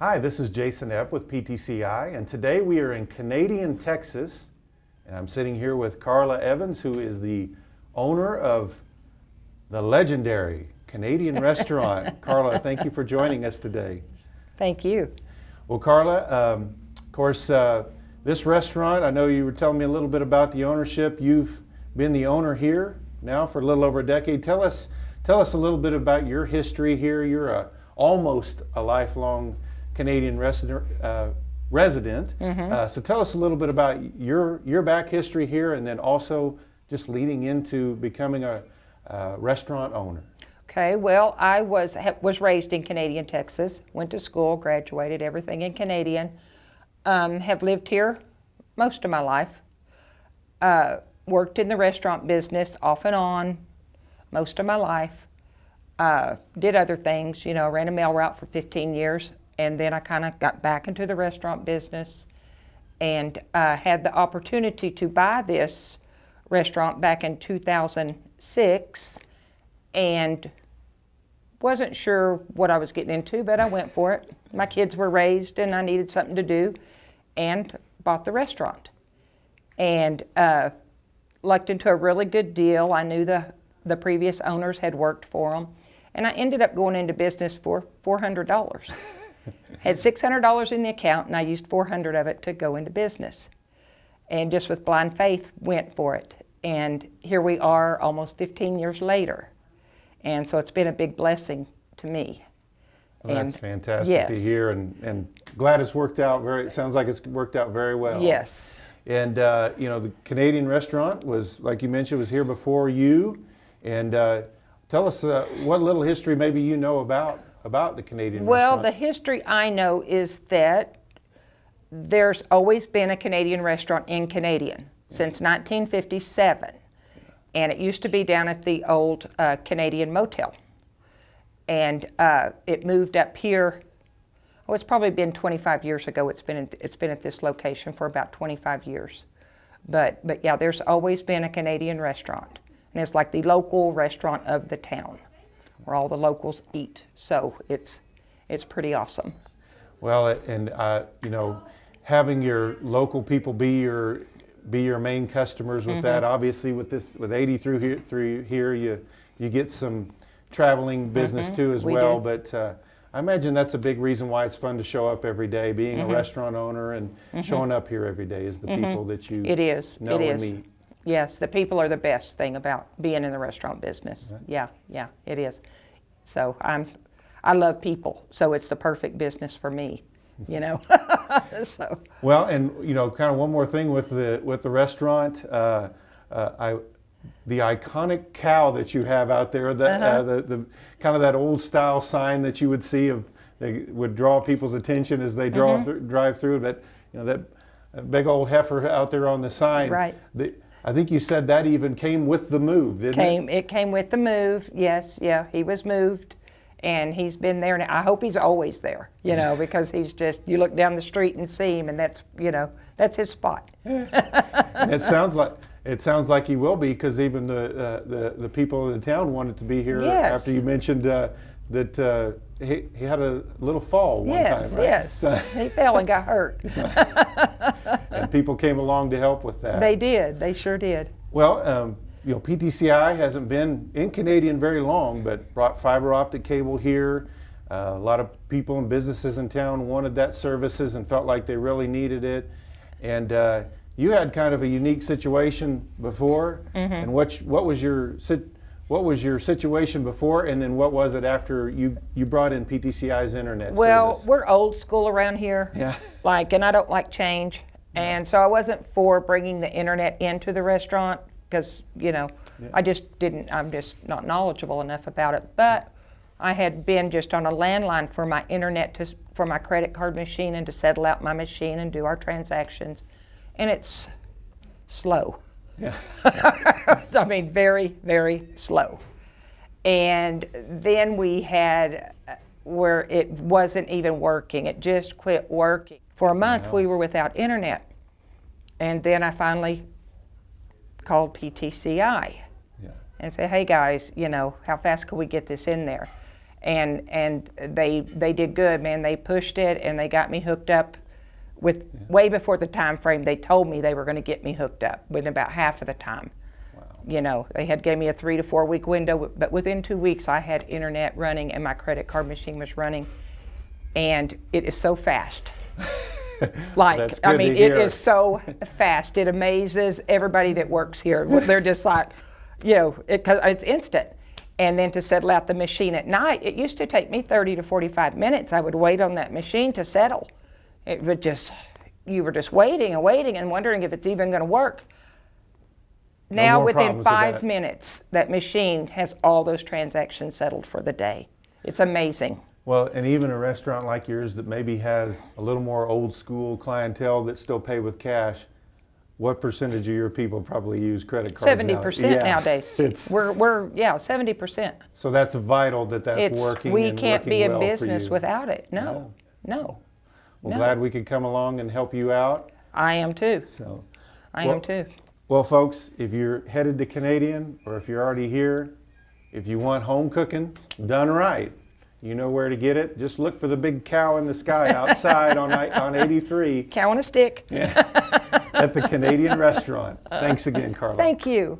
Hi, this is Jason Epp with PTCI, and today we are in Canadian, Texas, and I'm sitting here with Carla Evans, who is the owner of the legendary Canadian restaurant. Carla, thank you for joining us today. Thank you. Well, Carla, of course, this restaurant, I know you were telling me a little bit about the ownership. You've been the owner here now for a little over a decade. Tell us a little bit about your history here. You're almost a lifelong Canadian resident. So tell us a little bit about your back history here, and then also just leading into becoming a restaurant owner. Okay, well, I was raised in Canadian, Texas, went to school, graduated, everything in Canadian. Have lived here most of my life. Worked in the restaurant business off and on most of my life. Did other things, ran a mail route for 15 years. And then I kind of got back into the restaurant business and had the opportunity to buy this restaurant back in 2006 and wasn't sure what I was getting into, but I went for it. My kids were raised and I needed something to do and bought the restaurant. And lucked into a really good deal. I knew the previous owners had worked for them. And I ended up going into business for $400. Had $600 in the account, and I used $400 of it to go into business. And just with blind faith, went for it. And here we are almost 15 years later. And so it's been a big blessing to me. Well, that's fantastic to hear, and glad it's worked out it sounds like it's worked out very well. Yes. And the Canadian restaurant was, like you mentioned, was here before you. And tell us what little history maybe you know about the Canadian restaurant. Well, the history I know is that there's always been a Canadian restaurant in Canadian since 1957. And it used to be down at the old Canadian Motel. And it moved up here, it's probably been 25 years ago. It's been at this location for about 25 years. But yeah, there's always been a Canadian restaurant. And it's like the local restaurant of the town, where all the locals eat. So it's pretty awesome. Well, and having your local people be your main customers with that. Obviously, with 80 through here, you get some traveling business too as well. But I imagine that's a big reason why it's fun to show up every day. Being a restaurant owner and showing up here every day is the people that you know and meet. Yes, the people are the best thing about being in the restaurant business. Right. Yeah, it is. So I love people, so it's the perfect business for me, So. Well, and kind of one more thing with the restaurant, the iconic cow that you have out there, the kind of that old style sign that you would see they would draw people's attention as they drive through. But that big old heifer out there on the sign. Right. I think you said that even came with the move, didn't it? It came with the move, yes, yeah. He was moved, and he's been there, and I hope he's always there, because he's just, you look down the street and see him, and that's his spot. And it sounds like he will be, because even the people in the town wanted to be here after you mentioned that he had a little fall one time, right? Yes, he fell and got hurt. And people came along to help with that. They did, they sure did. Well, PTCI hasn't been in Canadian very long, but brought fiber optic cable here. A lot of people and businesses in town wanted that services and felt like they really needed it. And you had kind of a unique situation before. And what was your situation before, and then what was it after you brought in PTCI's internet service? Well, we're old school around here. Yeah. And I don't like change. And so I wasn't for bringing the internet into the restaurant because, I just didn't, I'm just not knowledgeable enough about it. But I had been just on a landline for my internet, for my credit card machine, and to settle out my machine and do our transactions. And it's slow. Yeah. I mean, very, very slow. And then we had where it wasn't even working. It just quit working. For a month, we were without internet. And then I finally called PTCI and said, hey guys, how fast can we get this in there? and they did good, man. They pushed it and they got me hooked up with way before the time frame they told me they were going to get me hooked up, within about half of the time. You know, they had gave me a 3 to 4 week window, but within 2 weeks I had internet running and my credit card machine was running, and it is so fast. Like, That's I good mean, to it hear. is so fast. It amazes everybody that works here. They're just like, you know, 'cause it's instant. And then to settle out the machine at night, it used to take me 30 to 45 minutes. I would wait on that machine to settle. It would just, you were just waiting and waiting and wondering if it's even going to work. Now, more within problems with 5 that. minutes, that machine has all those transactions settled for the day. It's amazing. Well, and even a restaurant like yours that maybe has a little more old school clientele that still pay with cash, what percentage of your people probably use credit cards now? 70% Yeah, nowadays. It's, We're 70%. so that's vital that that's It's working we and can't working be in well for business you. without it. No, no. Well, no. glad we could come along and help you out. I am too. So, I Well- am too. well, folks, if you're headed to Canadian or if you're already here, if you want home cooking done right, you know where to get it. Just look for the big cow in the sky outside on 83 Cow on a stick. at the Canadian restaurant. Thanks again, Carla. Thank you.